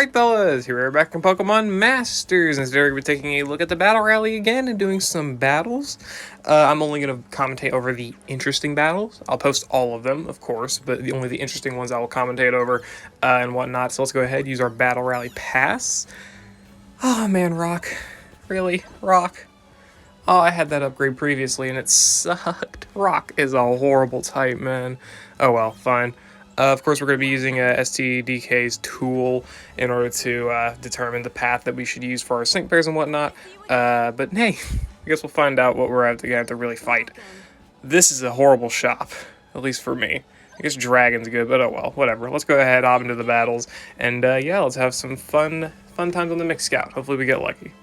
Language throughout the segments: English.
Alright fellas, here we are back in Pokemon Masters, and today we're going to be taking a look at the Battle Rally again and doing some battles. I'm only going to commentate over the interesting battles. I'll post all of them, of course, but only the interesting ones I will commentate over and whatnot. So let's go ahead and use our Battle Rally Pass. Oh man, Rock. Really? Rock? Oh, I had that upgrade previously and it sucked. Rock is a horrible type, man. Oh well, fine. Of course, we're going to be using STDK's tool in order to determine the path that we should use for our sync pairs and whatnot. But hey, I guess we'll find out what we're going to have to really fight. This is a horrible shop, at least for me. I guess Dragon's good, but oh well, whatever. Let's go ahead, hop into the battles, and yeah, let's have some fun times on the Mix Scout. Hopefully we get lucky.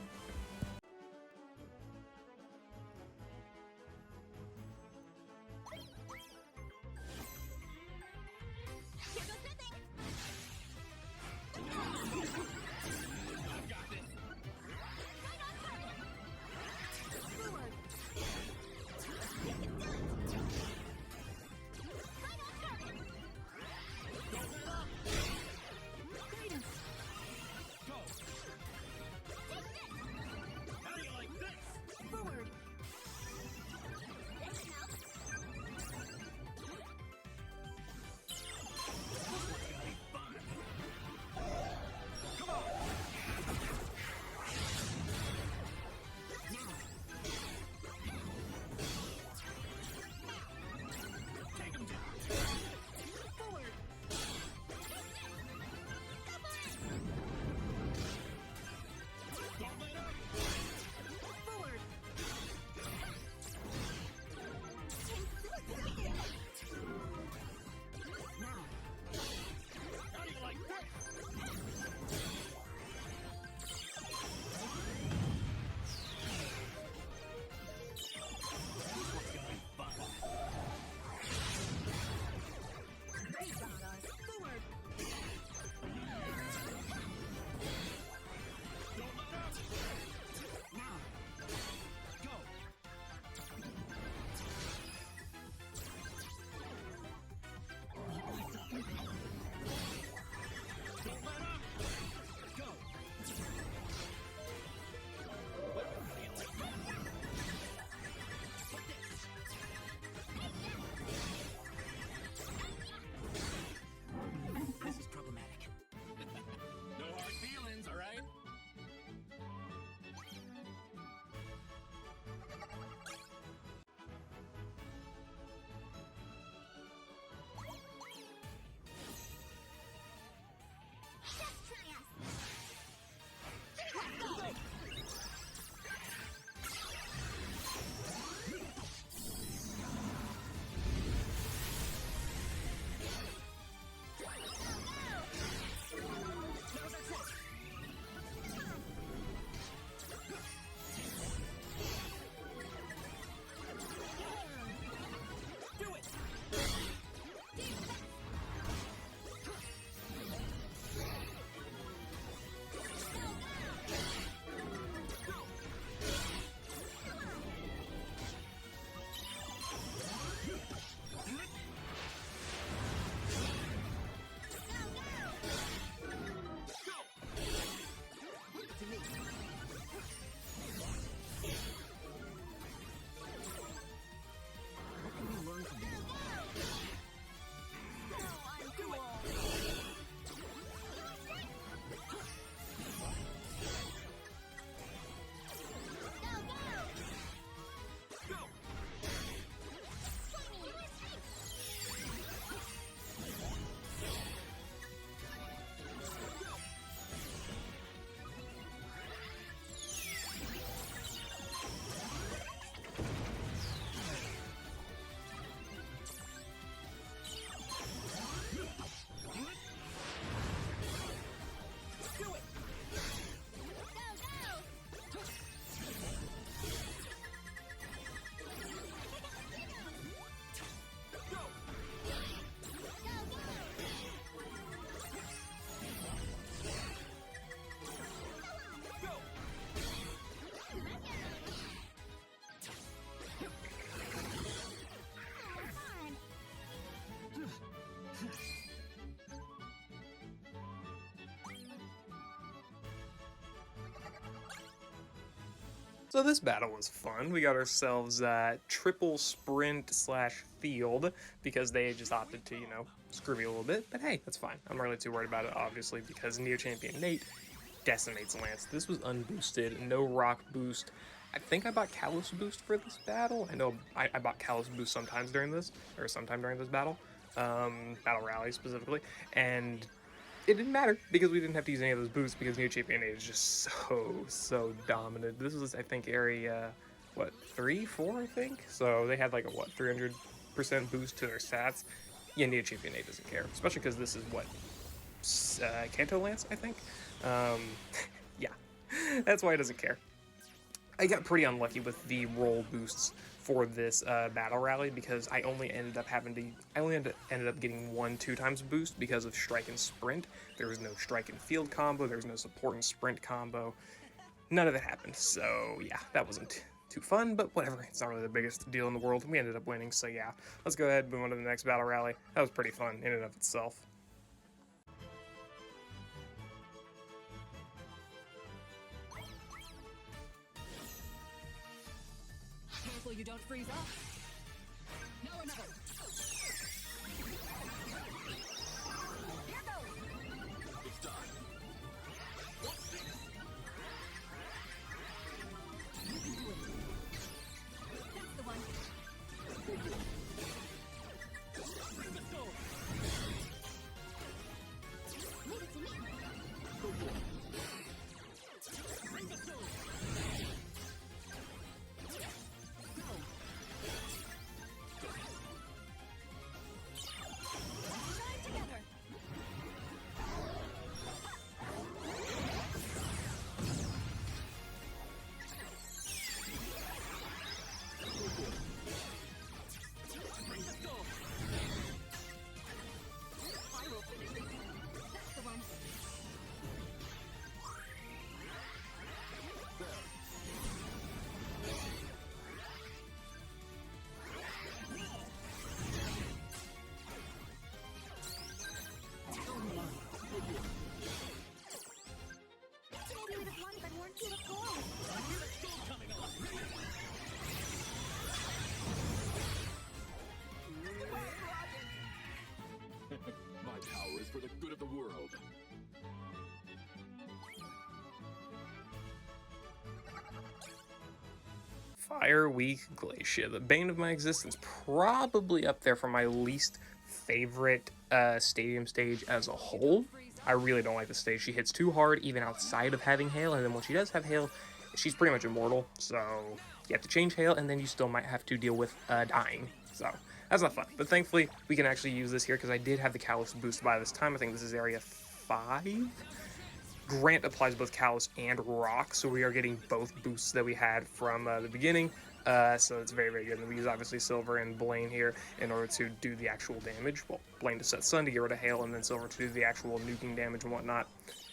So this battle was fun. We got ourselves triple sprint slash field because they just opted to, you know, screw me a little bit. But hey, that's fine. I'm not really too worried about it, obviously, because Neo Champion Nate decimates Lance. This was unboosted, no rock boost. I think I bought Kalos boost for this battle. I know I bought Kalos boost sometimes during this, or sometime during this battle. Battle Rally specifically. And it didn't matter because we didn't have to use any of those boosts because Neo Champion 8 is just so dominant. This was, I think, area, what, 3, 4, I think? So they had like a, what, 300% boost to their stats. Yeah, Neo Champion 8 doesn't care, especially because this is, what, Kanto Lance, I think? Yeah, that's why it doesn't care. I got pretty unlucky with the roll boosts for this battle rally because I only ended up ended up getting 1-2 times boost because of strike and sprint. There was no strike and field combo. There was no support and sprint combo. None of it happened. So yeah, that wasn't too fun, but whatever. It's not really the biggest deal in the world. We ended up winning. So yeah, let's go ahead and move on to the next battle rally. That was pretty fun in and of itself. Careful you don't freeze up. Now another. Here goes. It's done. You can do it. That's the one. Bring the soul. Leave it to me. Bring the soul. My power is for the good of the world. Fire Weak Glacia, the bane of my existence, probably up there for my least favorite stadium stage as a whole. I really don't like the stage. She hits too hard even outside of having hail, and then when she does have hail, she's pretty much immortal, so you have to change hail, and then you still might have to deal with dying. So that's not fun, but thankfully we can actually use this here because I did have the Kalos boost by this time. I think this is area 5. Grant applies both Kalos and Rock, so we are getting both boosts that we had from the beginning. So it's very good. And we use obviously Silver and Blaine here in order to do the actual damage. Well, Blaine to set Sun to get rid of Hail, and then Silver to do the actual nuking damage and whatnot.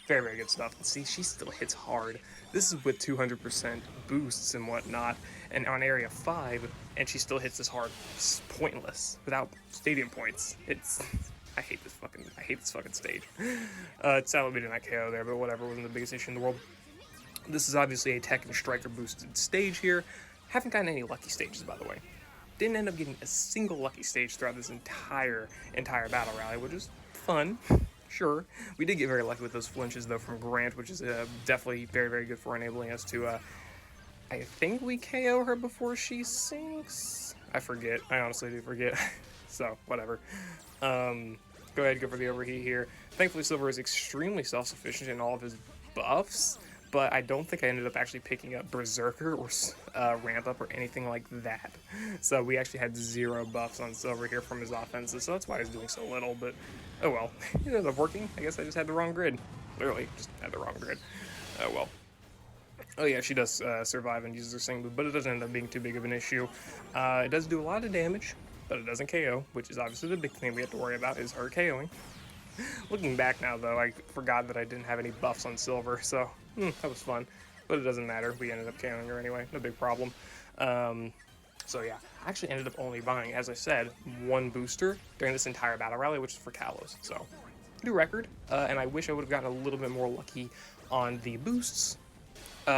Very good stuff. And see, she still hits hard. This is with 200% boosts and whatnot, and on area 5, and she still hits this hard. It's pointless without stadium points. I hate this fucking stage. Sadly we did not KO there, but whatever, wasn't the biggest issue in the world. This is obviously a Tech and Striker boosted stage here. Haven't gotten any lucky stages, by the way. Didn't end up getting a single lucky stage throughout this entire battle rally, which is fun. Sure. We did get very lucky with those flinches, though, from Grant, which is definitely very good for enabling us to, I think we KO her before she sinks? I forget. I honestly do forget. So, whatever. Go ahead, go for the overheat here. Thankfully, Silver is extremely self-sufficient in all of his buffs, but I don't think I ended up actually picking up Berserker or Ramp Up or anything like that. So we actually had 0 buffs on Silver here from his offenses, so that's why he's doing so little, but oh well. It ended up working. I guess I just had the wrong grid. Literally, just had the wrong grid. Oh well. Oh yeah, she does survive and uses her sing move, but it doesn't end up being too big of an issue. It does do a lot of damage, but it doesn't KO, which is obviously the big thing we have to worry about, is her KOing. Looking back now, though, I forgot that I didn't have any buffs on Silver, so that was fun. But it doesn't matter. We ended up KOing her anyway. No big problem. So yeah, I actually ended up only buying, as I said, 1 booster during this entire battle rally, which is for Kalos. So, new record, and I wish I would have gotten a little bit more lucky on the boosts.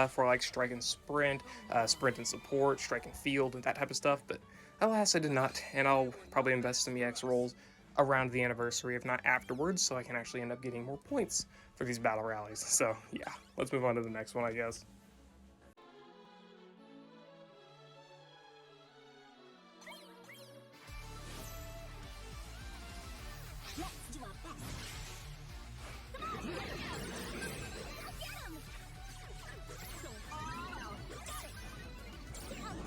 for like strike and sprint, sprint and support, strike and field, and that type of stuff, but alas, I did not, and I'll probably invest some EX rolls around the anniversary, if not afterwards, so I can actually end up getting more points for these battle rallies. So yeah, let's move on to the next one, I guess. Let's do our best. Come on! Get him! Go all out. Got it! Go get him!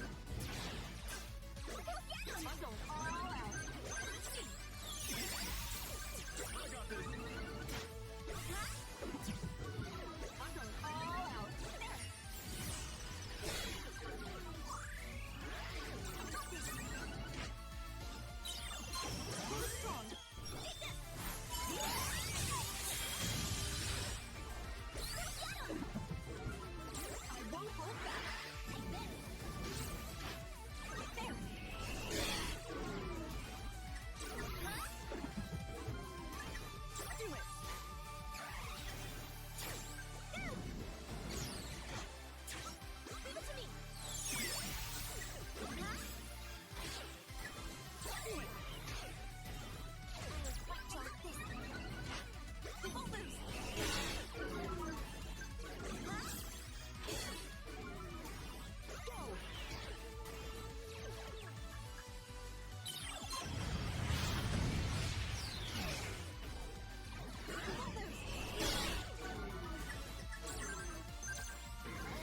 I'm going all out. I got this. I'm going all out. There! Strong. I won't hold back. There. Do it. Leave it to me. Do it. Watch out this. We won't lose. Go.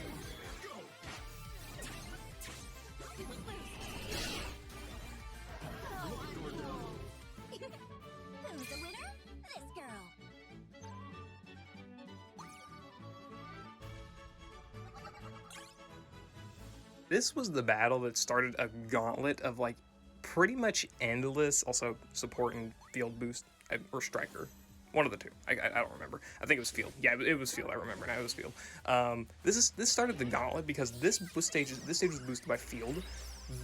We won't lose. Who's the winner? This girl. This was the battle that started a gauntlet of like pretty much endless, also support and field boost, or striker. One of the two. I don't remember. I think it was field. Yeah, it was field. I remember now. It was field. This started the gauntlet because this stage was boosted by field.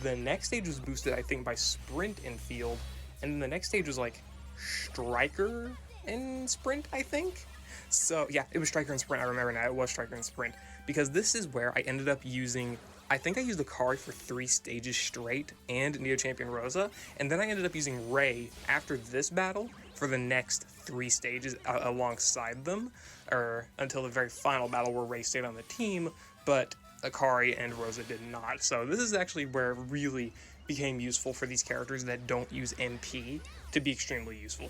The next stage was boosted, I think, by sprint and field, and then the next stage was like striker and sprint, I think. So yeah, it was striker and sprint. I remember now. It was striker and sprint because this is where I ended up using. I think I used Akari for 3 stages straight and Neo Champion Rosa, and then I ended up using Ray after this battle for the next 3 stages alongside them, or until the very final battle where Ray stayed on the team, but Akari and Rosa did not. So this is actually where it really became useful for these characters that don't use MP to be extremely useful,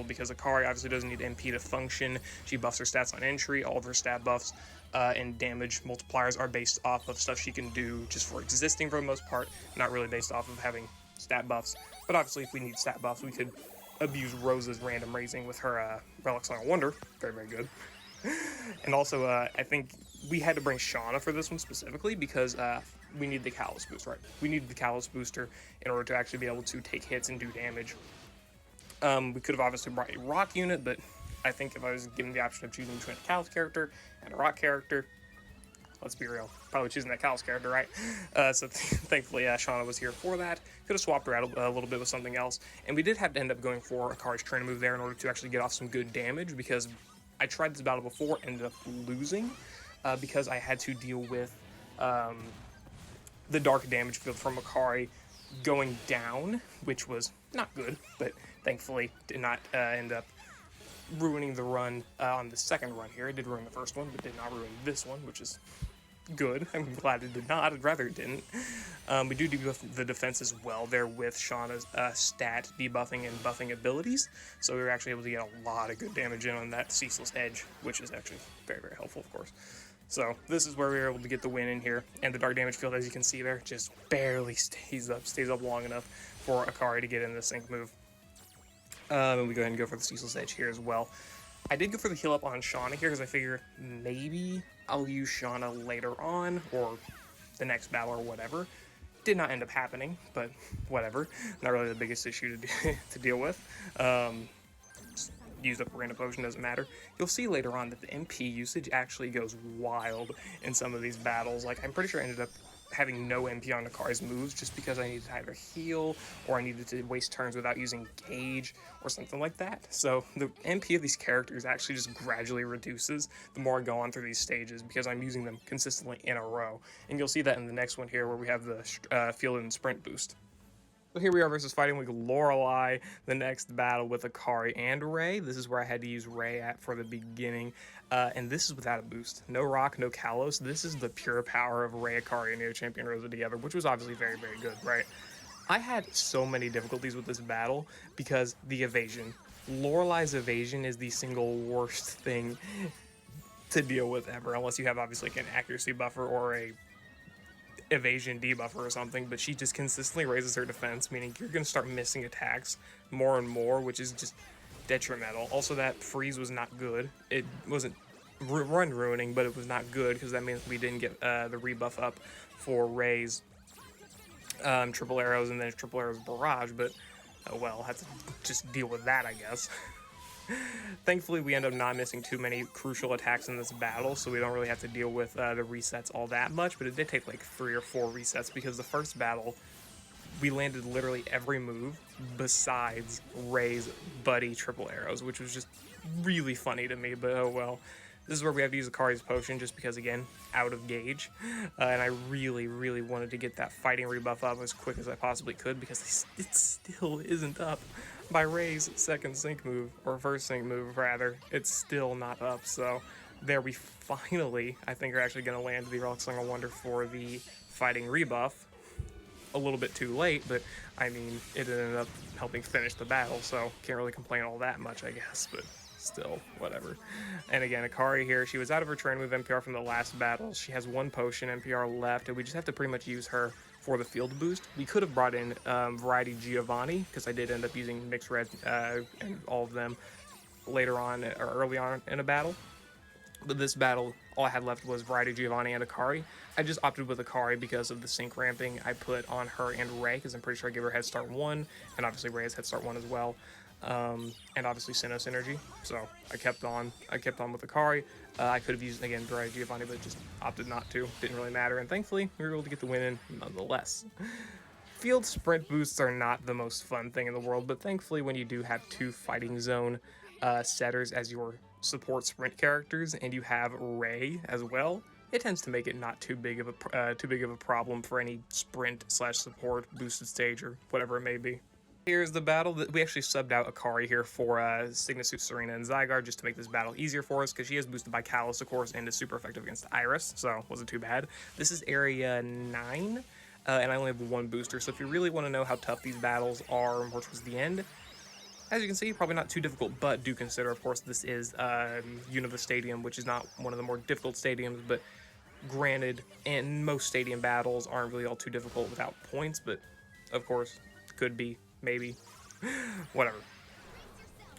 because Akari obviously doesn't need MP to function. She buffs her stats on entry. All of her stat buffs and damage multipliers are based off of stuff she can do just for existing for the most part, not really based off of having stat buffs. But obviously if we need stat buffs, we could abuse Rosa's random raising with her Relic Song of Wonder. Very, very good. And also, I think we had to bring Shauna for this one specifically because we need the Callus boost, right? We needed the Callus booster in order to actually be able to take hits and do damage. We could have obviously brought a rock unit, but I think if I was given the option of choosing between a Callus character and a rock character, let's be real, probably choosing that Callus character, right? So thankfully, Shauna was here for that. Could have swapped her out a little bit with something else, and we did have to end up going for Akari's trainer move there in order to actually get off some good damage because I tried this battle before, ended up losing because I had to deal with the dark damage field from Akari going down, which was not good, but thankfully did not end up ruining the run on the second run here. It did ruin the first one, but did not ruin this one, which is good. I'm glad it did not. I'd rather it didn't. We do debuff the defense as well there with Shauna's stat debuffing and buffing abilities, so we were actually able to get a lot of good damage in on that Ceaseless Edge, which is actually very, very helpful, of course. So this is where we were able to get the win in here, and the dark damage field, as you can see there, just barely stays up long enough for Akari to get in the sync move. And we go ahead and go for the Ceaseless Edge here as well. I did go for the heal up on Shauna here because I figure maybe I'll use Shauna later on or the next battle or whatever. Did not end up happening, but whatever. Not really the biggest issue to deal with. Just used up a random potion, doesn't matter. You'll see later on that the MP usage actually goes wild in some of these battles. Like, I'm pretty sure I ended up having no MP on Akari's moves just because I needed to either heal or I needed to waste turns without using gauge or something like that. So the MP of these characters actually just gradually reduces the more I go on through these stages because I'm using them consistently in a row. And you'll see that in the next one here where we have the field and sprint boost. So here we are versus fighting with Lorelei, the next battle with Akari and Ray. This is where I had to use Ray at for the beginning, and this is without a boost. No Rock, no Kalos. This is the pure power of Ray, Akari, and Neo Champion Rosa together, which was obviously very, very good, right? I had so many difficulties with this battle because the evasion. Lorelei's evasion is the single worst thing to deal with ever, unless you have obviously like an accuracy buffer or a evasion debuffer or something, but she just consistently raises her defense, meaning you're going to start missing attacks more and more, which is just detrimental. Also, that freeze was not good. It wasn't run ruining, but it was not good because that means we didn't get the rebuff up for Ray's triple arrows and then triple arrows barrage, but oh well, have to just deal with that, I guess. Thankfully, we end up not missing too many crucial attacks in this battle, so we don't really have to deal with the resets all that much, but it did take like 3 or 4 resets because the first battle, we landed literally every move besides Ray's buddy triple arrows, which was just really funny to me, but oh well. This is where we have to use Akari's potion just because, again, out of gauge. And I really, really wanted to get that fighting rebuff up as quick as I possibly could because it still isn't up by Ray's second sync move, or first sync move, rather. It's still not up, so there we finally, I think, are actually going to land the Relic Song of Wonder for the fighting rebuff. A little bit too late, but I mean, it ended up helping finish the battle, so can't really complain all that much, I guess, but still, whatever. And again, Akari here, she was out of her train move NPR from the last battle. She has 1 potion NPR left, and we just have to pretty much use her for the field boost. We could have brought in Variety Giovanni, because I did end up using Mixed Red and all of them later on, or early on in a battle. But this battle, all I had left was Variety Giovanni and Akari. I just opted with Akari because of the sync ramping I put on her and Ray, because I'm pretty sure I gave her Head Start 1, and obviously Ray has Head Start 1 as well. And obviously Sinnoh synergy, so I kept on with Akari. I could have used, again, Variety Giovanni, but just opted not to. Didn't really matter, and thankfully, we were able to get the win in nonetheless. Field sprint boosts are not the most fun thing in the world, but thankfully when you do have 2 fighting zone setters as your support sprint characters, and you have Ray as well, it tends to make it not too big of a problem for any sprint/support boosted stage or whatever it may be. Here's the battle that we actually subbed out Akari here for Signasuit, Serena, and Zygarde just to make this battle easier for us because she is boosted by Kalos, of course, and is super effective against Iris, so wasn't too bad. This is area 9, and I only have 1 booster, so if you really want to know how tough these battles are more towards the end, as you can see, probably not too difficult, but do consider, of course, this is Unova Stadium, which is not one of the more difficult stadiums, but granted, and most stadium battles aren't really all too difficult without points, but of course, could be. Maybe. Whatever.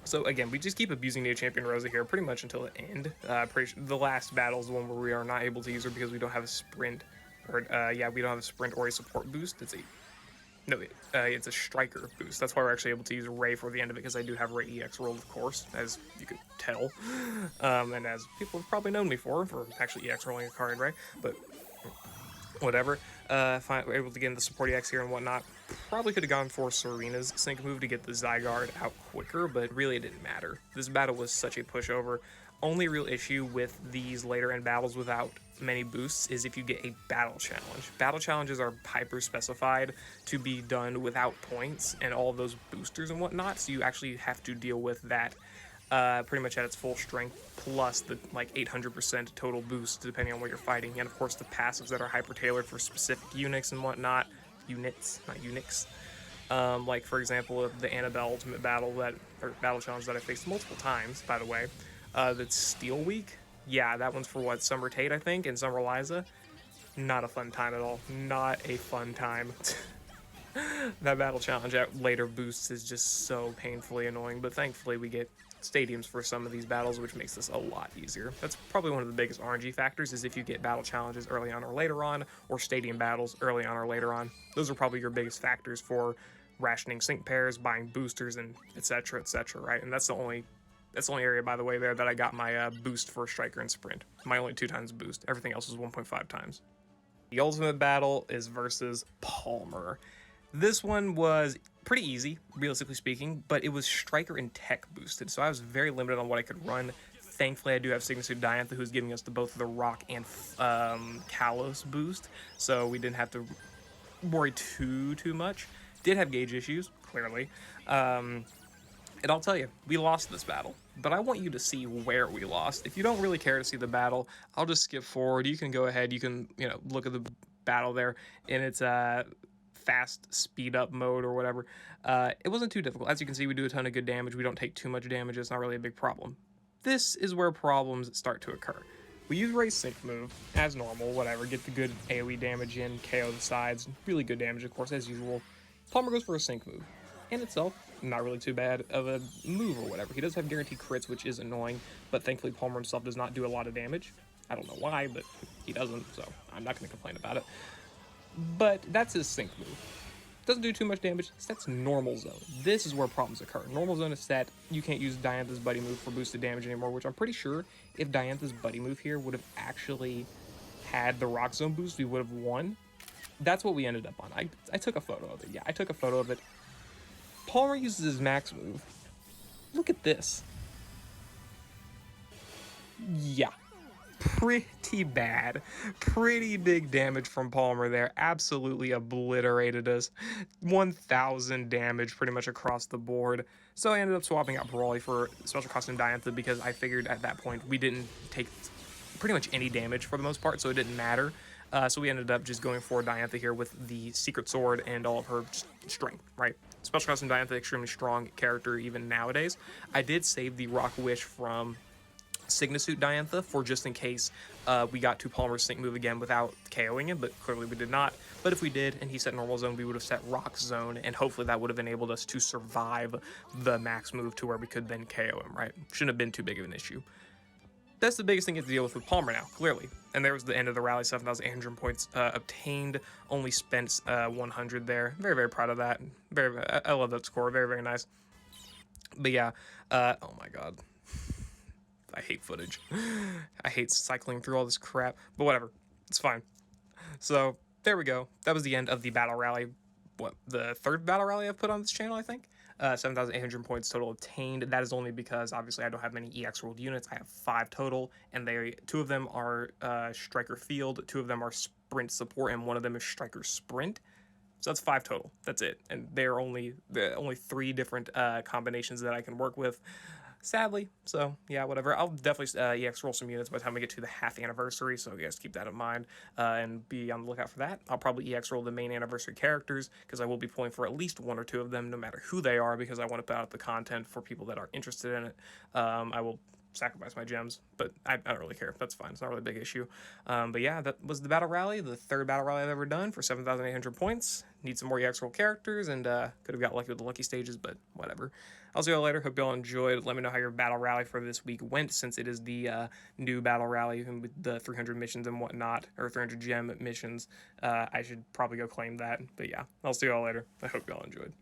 So again, we just keep abusing Neo Champion Rosa here pretty much until the end. The last battle is the one where we are not able to use her because we don't have a sprint. Or, yeah, we don't have a sprint or a support boost. It's a striker boost. That's why we're actually able to use Ray for the end of it, because I do have Ray EX rolled, of course, as you could tell. And as people have probably known me for actually EX rolling a card, Ray. But whatever. We're able to get in the support EX here and whatnot. Probably could have gone for Serena's sync move to get the Zygarde out quicker, but really it didn't matter. This battle was such a pushover. Only real issue with these later end battles without many boosts is if you get a battle challenge. Battle challenges are hyper specified to be done without points and all of those boosters and whatnot, so you actually have to deal with that pretty much at its full strength, plus the like 800% total boost depending on what you're fighting, and of course the passives that are hyper tailored for specific units and whatnot. Units, not Unix. Like for example, the Annabelle Ultimate Battle battle challenge that I faced multiple times, by the way. That's Steel Week. Yeah, that one's for what, Summer Tate, I think, and Summer Liza. Not a fun time at all. Not a fun time. That battle challenge at later boosts is just so painfully annoying, but thankfully we get stadiums for some of these battles, which makes this a lot easier. That's probably one of the biggest RNG factors, is if you get battle challenges early on or later on, or stadium battles early on or later on. Those are probably your biggest factors for rationing sync pairs, buying boosters, and etc, right? And that's the only area, by the way, there that I got my boost for striker and sprint. My only 2 times boost. Everything else was 1.5 times. The ultimate battle is versus Palmer. This one was pretty easy, realistically speaking, but it was Striker and Tech boosted, so I was very limited on what I could run. Thankfully, I do have Signature Diantha, who's giving us both the Rock and Kalos boost, so we didn't have to worry too much. Did have gauge issues, clearly. And I'll tell you, we lost this battle, but I want you to see where we lost. If you don't really care to see the battle, I'll just skip forward. You can go ahead, you can, look at the battle there in its fast speed up mode or whatever. It wasn't too difficult. As you can see, we do a ton of good damage. We don't take too much damage. It's not really a big problem. This is where problems start to occur. We use Ray's Sync move, as normal, whatever, get the good AoE damage in, KO the sides, really good damage, of course, as usual. Palmer goes for a Sync move. In itself, not really too bad of a move or whatever. He does have guaranteed crits, which is annoying, but thankfully Palmer himself does not do a lot of damage. I don't know why, but he doesn't, so I'm not going to complain about it. But that's his Sync move. Doesn't do too much damage, sets normal zone. This is where problems occur. Normal zone is set, you can't use Diantha's buddy move for boosted damage anymore, which I'm pretty sure if Diantha's buddy move here would have actually had the rock zone boost, we would have won. That's what we ended up on. I took a photo of it. Yeah, I took a photo of it. Palmer uses his max move. Look at this. Yeah. Pretty bad. Pretty big damage from Palmer there. Absolutely obliterated us. 1,000 damage pretty much across the board. So I ended up swapping out Brawly for Special Costume Diantha because I figured at that point we didn't take pretty much any damage for the most part, so it didn't matter. So we ended up just going for Diantha here with the Secret Sword and all of her strength, right? Special Costume Diantha, extremely strong character even nowadays. I did save the Rock Wish from Signasuit Diantha for just in case we got to Palmer's Sync move again without KOing him, but clearly we did not. But if we did and he set normal zone, we would have set rock zone, and hopefully that would have enabled us to survive the max move to where we could then KO him, right? Shouldn't have been too big of an issue. That's the biggest thing you have to deal with Palmer now, clearly. And there was the end of the rally, 7,800 points obtained, only spent 100 there. Very, very proud of that. I love that score, very, very nice. But yeah, oh my god. I hate footage. I hate cycling through all this crap, but whatever, it's fine. So there we go. That was the end of the battle rally. What, the third battle rally I've put on this channel, I think. 7,800 points total obtained. That is only because obviously I don't have many EX rolled units. I have 5 total, and two of them are Striker Field, 2 of them are Sprint Support, and 1 of them is Striker Sprint. So that's 5 total. That's it. And there are only 3 different combinations that I can work with, sadly. So yeah, whatever. I'll definitely EX roll some units by the time we get to the half anniversary, so you guys keep that in mind and be on the lookout for that. I'll probably EX roll the main anniversary characters because I will be pulling for at least 1 or 2 of them, no matter who they are, because I want to put out the content for people that are interested in it. I will sacrifice my gems, but I don't really care. That's fine. It's not really a big issue. But yeah, that was the battle rally, the 3rd battle rally I've ever done for 7,800 points. Need some more EX roll characters, and could have got lucky with the lucky stages, but whatever. I'll see you all later. Hope you all enjoyed. Let me know how your battle rally for this week went, since it is the new battle rally with the 300 missions and whatnot, or 300 gem missions. I should probably go claim that, but yeah, I'll see you all later. I hope you all enjoyed.